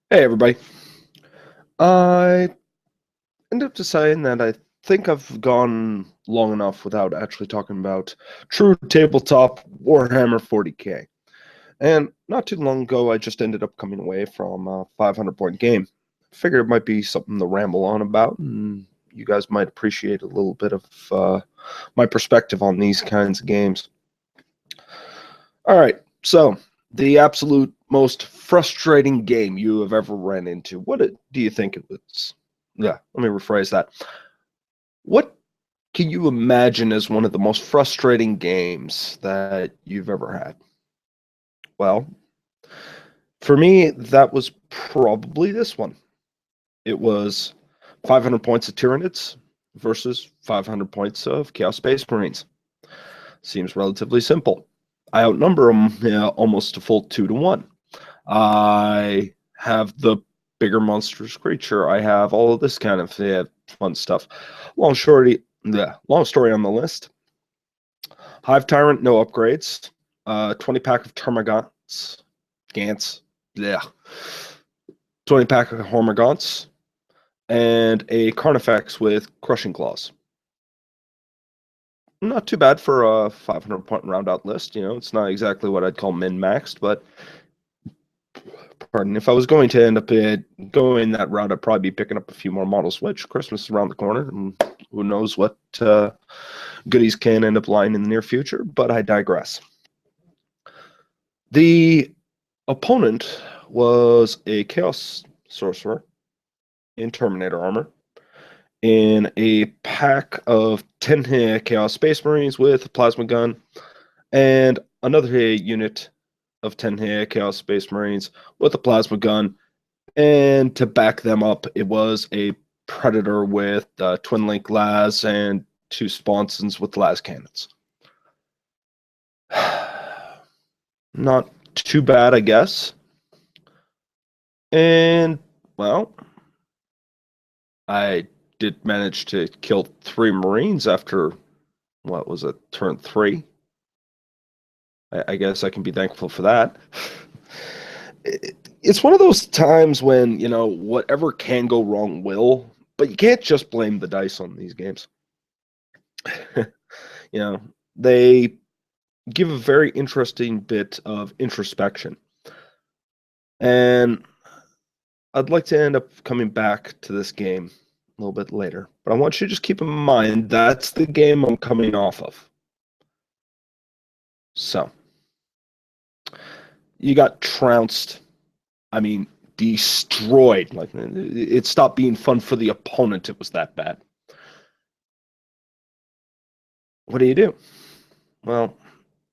Hey everybody. I ended up deciding that I think I've gone long enough without actually talking about true tabletop Warhammer 40K. And not too long ago, I just ended up coming away from a 500-point game. Figured it might be something to ramble on about, and you guys might appreciate a little bit of my perspective on these kinds of games. All right, so the absolute most frustrating game you have ever ran into. Do you think it was? Yeah, let me rephrase that. What can you imagine as one of the most frustrating games that you've ever had? Well, for me, that was probably this one. It was 500 points of Tyranids versus 500 points of Chaos Space Marines. Seems relatively simple. I outnumber them almost a full 2 to 1. I have the bigger monstrous creature. I have all of this kind of fun stuff. Long story on the list. Hive Tyrant, no upgrades. 20 pack of Termagants. Gants. Yeah. 20 pack of Hormagaunts. And a Carnifex with Crushing Claws. Not too bad for a 500 point round out list. It's not exactly what I'd call min maxed, but pardon, if I was going to end up going that route, I'd probably be picking up a few more model switch. Christmas is around the corner, and who knows what goodies can end up lying in the near future, but I digress. The opponent was a Chaos Sorcerer in Terminator armor in a pack of 10 Chaos Space Marines with a plasma gun and another unit of 10 Chaos Space Marines with a plasma gun. And to back them up, it was a Predator with twin link las and 2 sponsons with las cannons. Not too bad, I guess. And, well, I did manage to kill 3 Marines after, what was it, turn 3? I guess I can be thankful for that. It's one of those times when, whatever can go wrong will, but you can't just blame the dice on these games. They give a very interesting bit of introspection. And I'd like to end up coming back to this game a little bit later. But I want you to just keep in mind that's the game I'm coming off of. So, you got trounced. I mean, destroyed. Like, it stopped being fun for the opponent. It was that bad. What do? Well,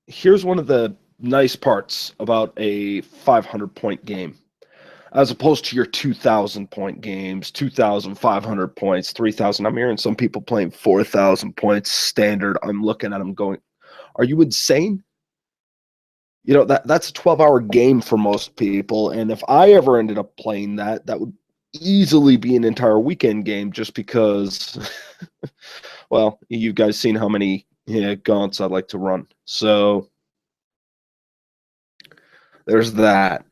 here's one of the nice parts about a 500-point game. As opposed to your 2,000-point games, 2,500 points, 3,000. I'm hearing some people playing 4,000 points standard. I'm looking at them going, are you insane? That's a 12-hour game for most people. And if I ever ended up playing that, that would easily be an entire weekend game just because, well, you guys seen how many gaunts I like to run. So there's that.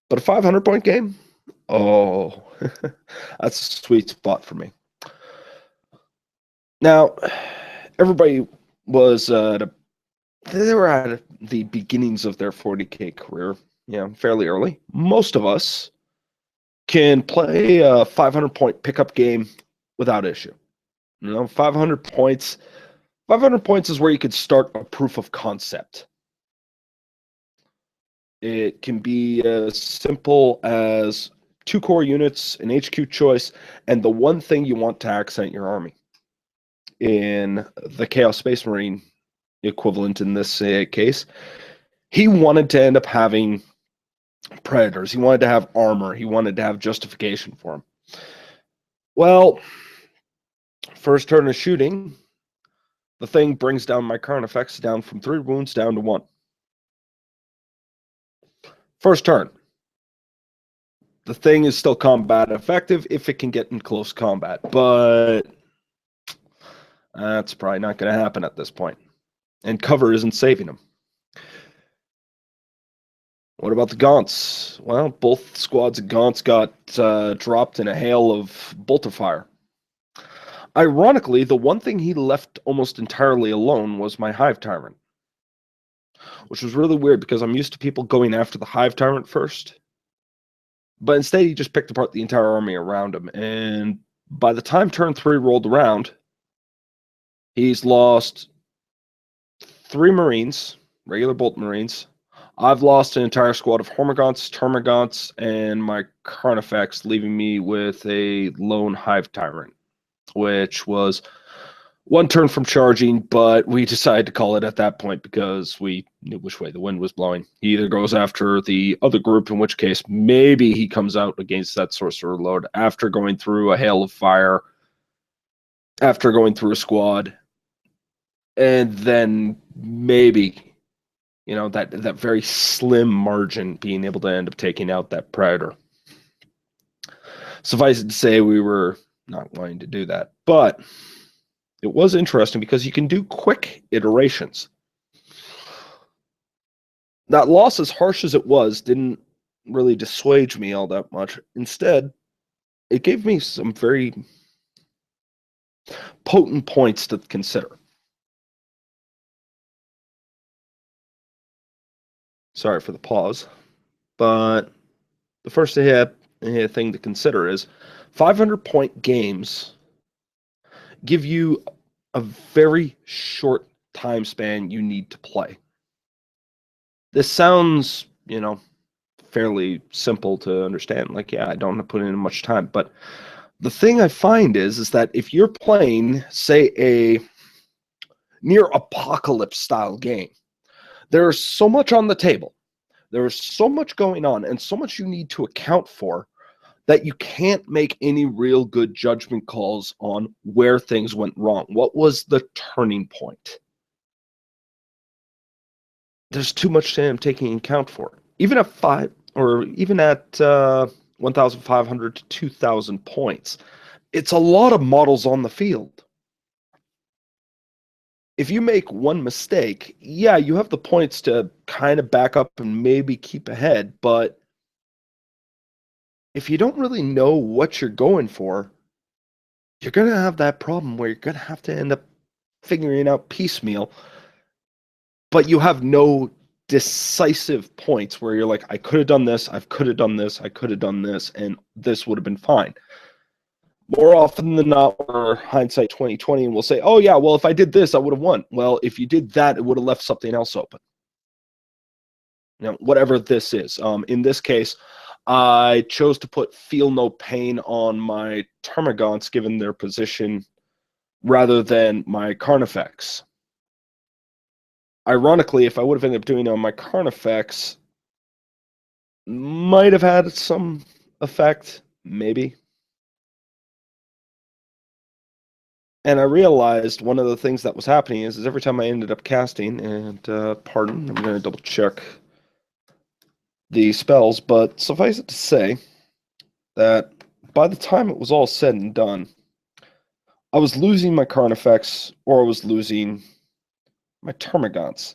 But a 500-point game? Oh, that's a sweet spot for me. Now, everybody was they were at the beginnings of their 40K career, fairly early. Most of us can play a 500-point pickup game without issue. 500 points. 500 points is where you could start a proof of concept. It can be as simple as 2 core units, an HQ choice, and the one thing you want to accent your army. In the Chaos Space Marine equivalent in this case, he wanted to end up having Predators. He wanted to have armor. He wanted to have justification for him. Well, first turn of shooting, the thing brings down my Carnifex down from 3 wounds down to 1. First turn. The thing is still combat effective if it can get in close combat, but that's probably not going to happen at this point. And cover isn't saving him. What about the Gaunts? Well, both squads of Gaunts got dropped in a hail of bolter fire. Ironically, the one thing he left almost entirely alone was my Hive Tyrant, which was really weird because I'm used to people going after the Hive Tyrant first. But instead, he just picked apart the entire army around him. And by the time turn 3 rolled around, he's lost 3 Marines, regular Bolt Marines. I've lost an entire squad of Hormagaunts, Termagaunts, and my Carnifex, leaving me with a lone Hive Tyrant, which was one turn from charging, but we decided to call it at that point because we knew which way the wind was blowing. He either goes after the other group, in which case maybe he comes out against that sorcerer load after going through a hail of fire, after going through a squad, and then maybe, that very slim margin being able to end up taking out that predator. Suffice it to say, we were not wanting to do that, but it was interesting because you can do quick iterations. That loss, as harsh as it was, didn't really dissuade me all that much. Instead, it gave me some very potent points to consider. Sorry for the pause, but the first thing to consider is 500-point games give you a very short time span you need to play. This sounds, fairly simple to understand. Like, yeah, I don't have to put in much time. But the thing I find is that if you're playing, say, a near apocalypse style game, there's so much on the table. There's so much going on and so much you need to account for that you can't make any real good judgment calls on where things went wrong. What was the turning point? There's too much to taking account for. Even at 1,500 to 2,000 points, it's a lot of models on the field. If you make one mistake, yeah, you have the points to kind of back up and maybe keep ahead, but if you don't really know what you're going for, you're going to have that problem where you're going to have to end up figuring out piecemeal, but you have no decisive points where you're like, I could have done this, I could have done this, I could have done this, and this would have been fine. More often than not, we're hindsight 2020, and we'll say, oh yeah, well, if I did this, I would have won. Well, if you did that, it would have left something else open. Whatever this is. In this case, I chose to put Feel No Pain on my Termagants, given their position, rather than my Carnifex. Ironically, if I would have ended up doing it on my Carnifex, might have had some effect, maybe. And I realized one of the things that was happening is every time I ended up casting, and pardon, I'm going to double check the spells, but suffice it to say that by the time it was all said and done, I was losing my Carnifex or I was losing my Termagants.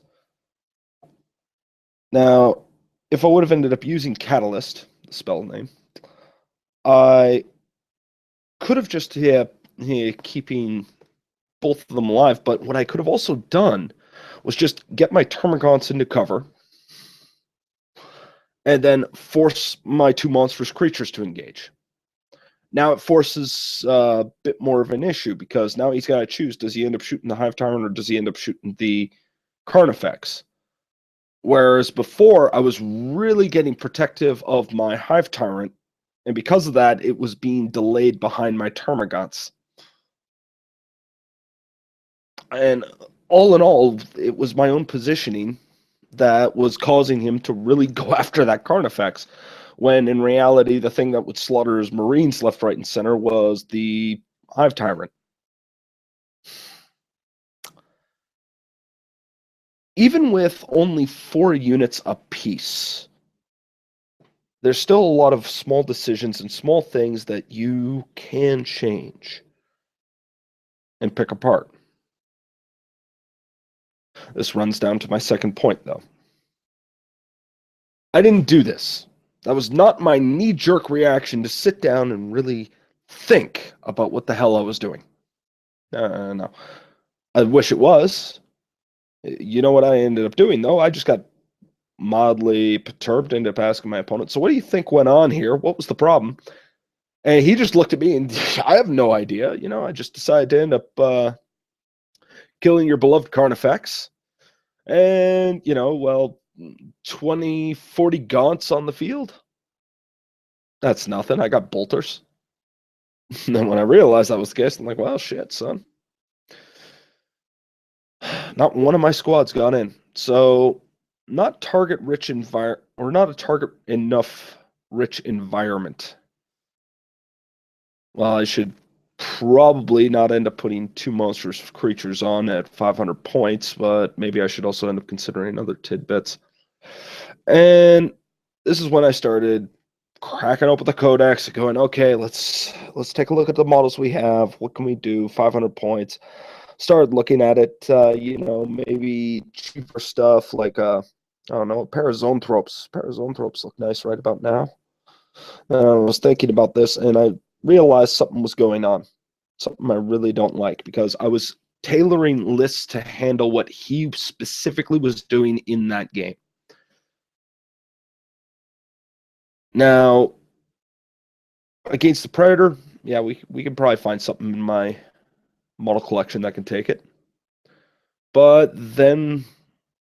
Now, if I would have ended up using Catalyst, the spell name, I could have just keeping both of them alive, but what I could have also done was just get my Termagants into cover and then force my 2 monstrous creatures to engage. Now it forces a bit more of an issue because now he's got to choose, does he end up shooting the Hive Tyrant or does he end up shooting the Carnifex? Whereas before, I was really getting protective of my Hive Tyrant, and because of that, it was being delayed behind my Termagants. And all in all, it was my own positioning that was causing him to really go after that Carnifex, when in reality, the thing that would slaughter his Marines left, right, and center was the Hive Tyrant. Even with only 4 units apiece, there's still a lot of small decisions and small things that you can change and pick apart. This runs down to my second point, though. I didn't do this. That was not my knee-jerk reaction to sit down and really think about what the hell I was doing. No. I wish it was. You know what I ended up doing, though? I just got mildly perturbed, ended up asking my opponent, so what do you think went on here? What was the problem? And he just looked at me and I have no idea. I just decided to end up killing your beloved Carnifex. And, 20, 40 gaunts on the field. That's nothing. I got bolters. And then when I realized that was the case, I'm like, well, shit, son. Not one of my squads got in. So, not target rich or not a target enough rich environment. Well, I should probably not end up putting two monstrous creatures on at 500 points, but maybe I should also end up considering other tidbits. And this is when I started cracking open the codex, going, okay, let's take a look at the models we have. What can we do? 500 points. Started looking at it, maybe cheaper stuff like I don't know, a pair of Zoanthropes. A pair of Zoanthropes look nice right about now. I was thinking about this, and I realized something was going on. Something I really don't like, because I was tailoring lists to handle what he specifically was doing in that game. Now, against the Predator, yeah, we can probably find something in my model collection that can take it. But then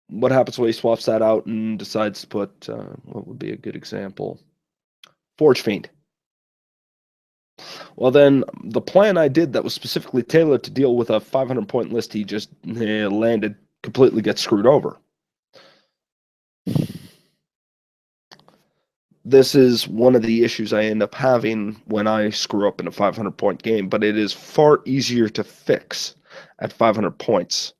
what happens when he swaps that out and decides to put, what would be a good example? Forge Fiend. Well, then the plan I did that was specifically tailored to deal with a 500-point list he just landed completely gets screwed over. This is one of the issues I end up having when I screw up in a 500-point game, but it is far easier to fix at 500 points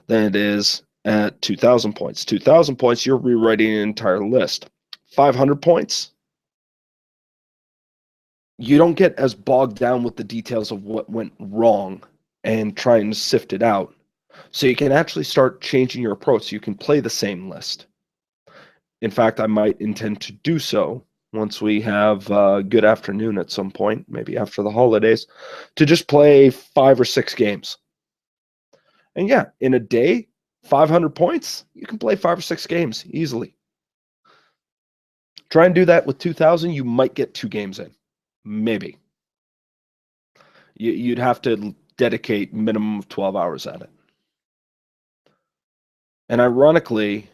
than it is at 2,000 points. 2,000 points, you're rewriting an entire list. 500 points, you don't get as bogged down with the details of what went wrong and trying to sift it out. So you can actually start changing your approach. You can play the same list. In fact, I might intend to do so once we have a good afternoon at some point, maybe after the holidays, to just play 5 or 6 games. And yeah, in a day, 500 points, you can play 5 or 6 games easily. Try and do that with 2,000, you might get 2 games in. Maybe. You'd have to dedicate minimum of 12 hours at it. And ironically,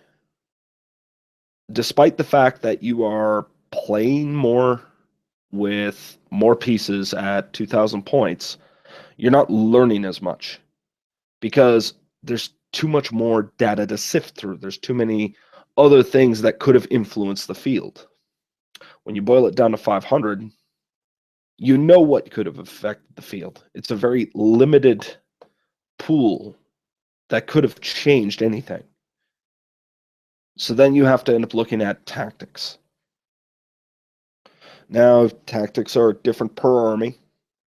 despite the fact that you are playing more with more pieces at 2,000 points, you're not learning as much because there's too much more data to sift through. There's too many other things that could have influenced the field. When you boil it down to 500, you know what could have affected the field. It's a very limited pool that could have changed anything. So then you have to end up looking at tactics. Now, tactics are different per army.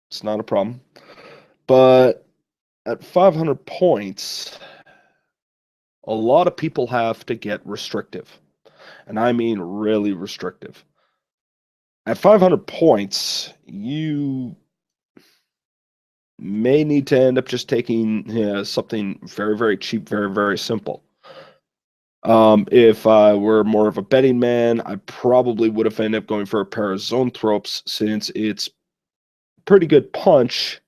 It's not a problem. But at 500 points, a lot of people have to get restrictive. And I mean really restrictive. At 500 points, you may need to end up just taking something very, very cheap, very, very simple. If I were more of a betting man, I probably would have ended up going for a pair of Zoanthropes, since it's pretty good punch,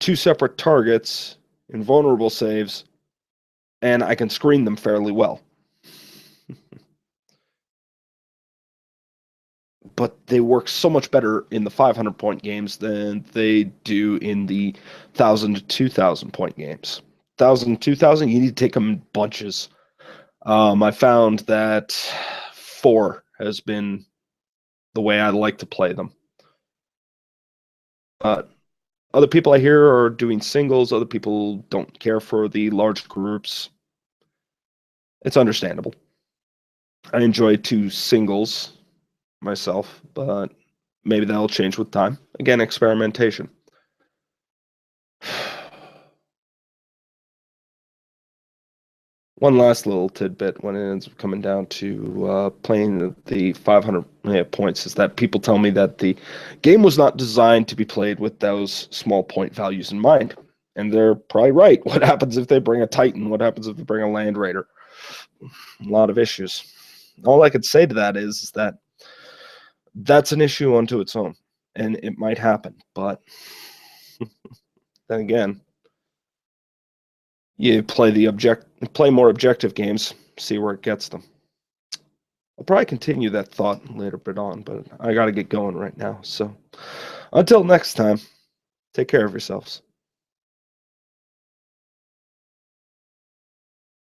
2 separate targets, invulnerable saves, and I can screen them fairly well. But they work so much better in the 500-point games than they do in the 1,000 to 2,000-point games. 1,000, 2,000, you need to take them in bunches. I found that 4 has been the way I like to play them. Other people I hear are doing singles. Other people don't care for the large groups. It's understandable. I enjoy 2 singles myself, but maybe that'll change with time. Again, experimentation. one last little tidbit when it ends up coming down to playing the 500 points is that people tell me that the game was not designed to be played with those small point values in mind. And they're probably right. What happens if they bring a Titan? What happens if they bring a Land Raider? A lot of issues. All I could say to that is that that's an issue unto its own, and it might happen. But then again, you play more objective games, see where it gets them. I'll probably continue that thought later bit on, but I got to get going right now. So until next time, take care of yourselves.